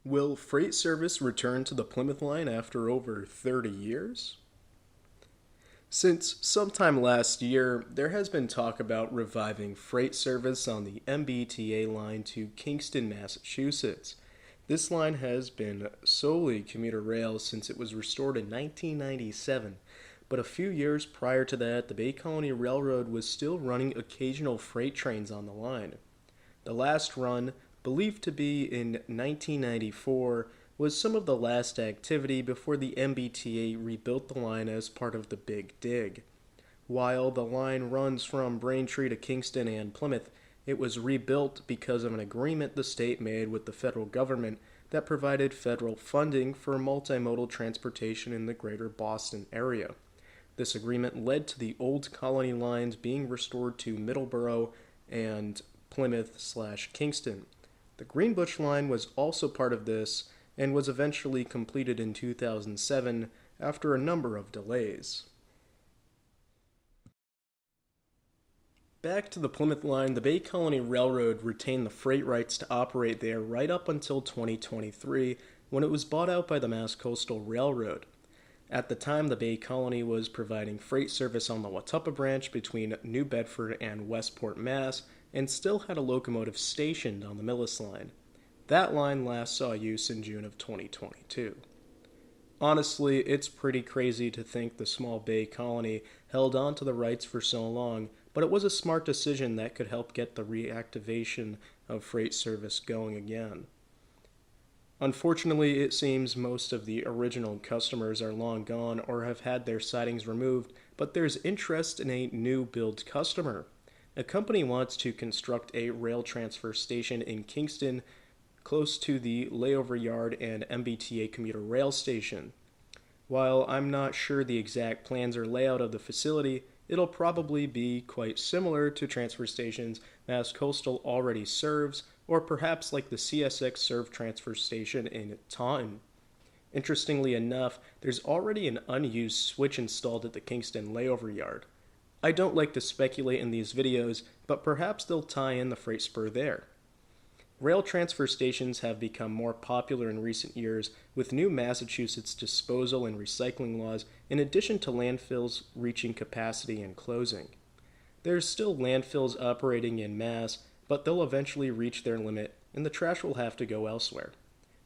Will freight service return to the Plymouth Line after over 30 years? Since sometime last year, there has been talk about reviving freight service on the MBTA line to Kingston, Massachusetts. This line has been solely commuter rail since it was restored in 1997, but a few years prior to that, the Bay Colony Railroad was still running occasional freight trains on the line. The last run, believed to be in 1994, was some of the last activity before the MBTA rebuilt the line as part of the Big Dig. While the line runs from Braintree to Kingston and Plymouth, it was rebuilt because of an agreement the state made with the federal government that provided federal funding for multi-modal transportation in the greater Boston area. This agreement led to the old colony lines being restored to Middleboro and Plymouth/Kingston. The Greenbush line was also part of this and was eventually completed in 2007 after a number of delays. Back to the Plymouth Line, the Bay Colony Railroad retained the freight rights to operate there right up until 2023 when it was bought out by the Mass Coastal Railroad. At the time, the Bay Colony was providing freight service on the Watuppa branch between New Bedford and Westport, Mass., and still had a locomotive stationed on the Millis Line. That line last saw use in June of 2022. Honestly, it's pretty crazy to think the small Bay Colony held on to the rights for so long, but it was a smart decision that could help get the reactivation of freight service going again. Unfortunately, it seems most of the original customers are long gone or have had their sidings removed, but there's interest in a new build customer. A company wants to construct a rail transfer station in Kingston close to the layover yard and MBTA commuter rail station. While I'm not sure the exact plans or layout of the facility, it'll probably be quite similar to transfer stations Mass Coastal already serves, or perhaps like the CSX served transfer station in Taunton. Interestingly enough, there's already an unused switch installed at the Kingston layover yard. I don't like to speculate in these videos, but perhaps they'll tie in the freight spur there. Rail transfer stations have become more popular in recent years with new Massachusetts disposal and recycling laws in addition to landfills reaching capacity and closing. There's still landfills operating in Mass, but they'll eventually reach their limit and the trash will have to go elsewhere.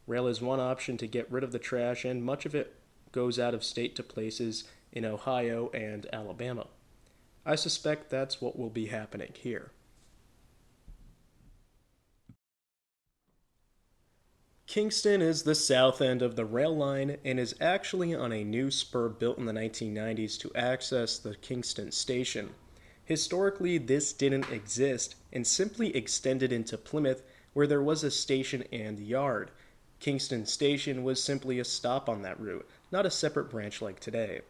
Rail is one option to get rid of the trash and much of it goes out of state to places in Ohio and Alabama. I suspect that's what will be happening here. Kingston is the south end of the rail line and is actually on a new spur built in the 1990s to access the Kingston station. Historically, this didn't exist and simply extended into Plymouth where there was a station and yard. Kingston Station was simply a stop on that route, not a separate branch like today.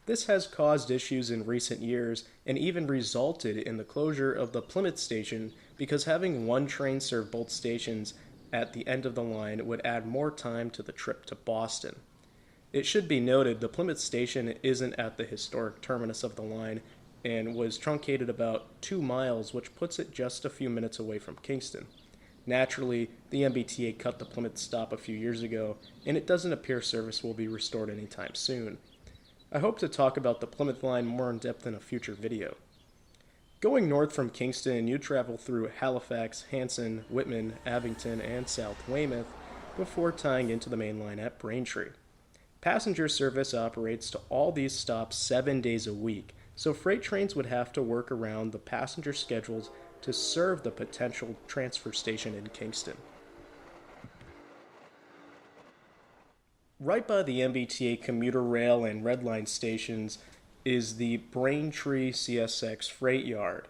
This has caused issues in recent years and even resulted in the closure of the Plymouth station because having one train serve both stations at the end of the line would add more time to the trip to Boston. It should be noted the Plymouth station isn't at the historic terminus of the line and was truncated about 2 miles, which puts it just a few minutes away from Kingston. Naturally, the MBTA cut the Plymouth stop a few years ago, and it doesn't appear service will be restored anytime soon. I hope to talk about the Plymouth Line more in depth in a future video. Going north from Kingston, you travel through Halifax, Hanson, Whitman, Abington, and South Weymouth before tying into the main line at Braintree. Passenger service operates to all these stops 7 days a week, so freight trains would have to work around the passenger schedules to serve the potential transfer station in Kingston. Right by the MBTA commuter rail and Red Line stations is the Braintree CSX freight yard.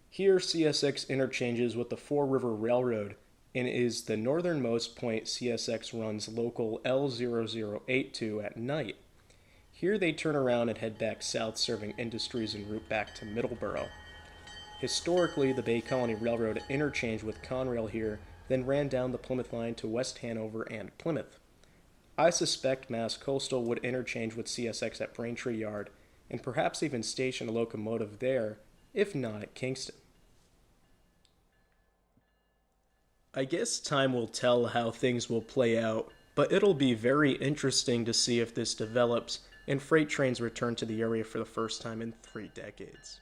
Here, CSX interchanges with the Four River Railroad and is the northernmost point CSX runs local L0082 at night. Here they turn around and head back south serving industries en route back to Middleboro. Historically, the Bay Colony Railroad interchanged with Conrail here, then ran down the Plymouth Line to West Hanover and Plymouth. I suspect Mass Coastal would interchange with CSX at Braintree Yard, and perhaps even station a locomotive there, if not at Kingston. I guess time will tell how things will play out, but it'll be very interesting to see if this develops and freight trains return to the area for the first time in 3 decades.